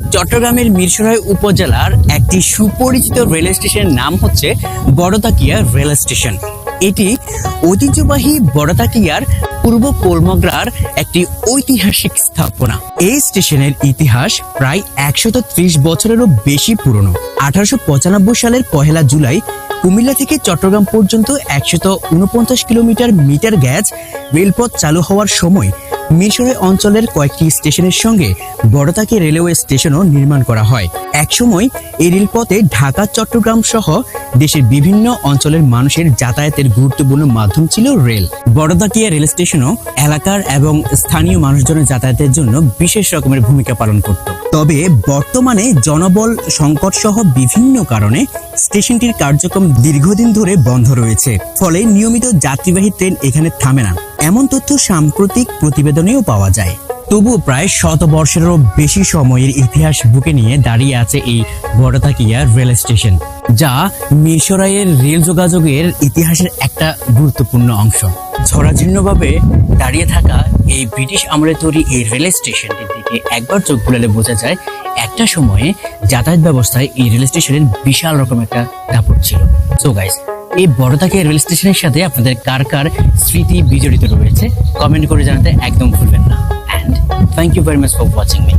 চট্টগ্রামের মিরসরাই উপজেলার একটি সুপরিচিত রেল স্টেশনের নাম হচ্ছে বড়তাকিয়া রেল স্টেশন। এটি ঐতিহ্যবাহী বড়তাকিয়ার পূর্ব কোলমগ্রার একটি ঐতিহাসিক স্থাপনা। এই স্টেশনের ইতিহাস প্রায় 130 বছরেরও বেশি পুরনো। 1895 সালের 1 জুলাই কুমিল্লা থেকে চট্টগ্রাম পর্যন্ত 149 কিলোমিটার মিটার গেজ রেলপথ চালু হওয়ার সময় মিরসরাই অঞ্চলের কয়েকটি স্টেশনের সঙ্গে বড়তাকিয়া রেলওয়ে স্টেশনও নির্মাণ করা হয়। একসময় এই রেলপথে ঢাকা, চট্টগ্রাম সহ দেশের বিভিন্ন অঞ্চলের মানুষের যাতায়াতের গুরুত্বপূর্ণ মাধ্যম ছিল রেল। বড়তাকিয়া রেল স্টেশনও এলাকার এবং স্থানীয় মানুষজনের যাতায়াতের জন্য বিশেষ রকমের ভূমিকা পালন করত। তবে বর্তমানে জনবল সংকট সহ বিভিন্ন কারণে স্টেশনটির কার্যক্রম দীর্ঘদিন ধরে বন্ধ রয়েছে, ফলে নিয়মিত যাত্রীবাহী ট্রেন এখানে থামে না, এমন তথ্য সাম্প্রতিক প্রতিবেদনেও পাওয়া যায়। তবুও প্রায় 100 বর্ষেরও বেশি সময়ের ইতিহাস বুকে নিয়ে দাঁড়িয়ে আছে এই বড়তাকিয়া রেল স্টেশন, যা মিরসরাইয়ের রেল যোগাযোগের ইতিহাসের একটা গুরুত্বপূর্ণ অংশ। ছড়াছড়িভাবে দাঁড়িয়ে থাকা এই ব্রিটিশ আমলে তৈরি এই রেল স্টেশনটির দিকে একবার চোখ বুলালে বোঝা যায় একটা সময়ে যাতায়াত ব্যবস্থায় এই রেল স্টেশনের বিশাল রকম একটা দাপট ছিল। সো গাইস, এই বড়তাকিয়া রেল স্টেশনের সাথে আপনাদের কার কার স্মৃতি বিজড়িত রয়েছে কমেন্ট করে জানাতে একদম ভুলবেন না। And thank you very much for watching me.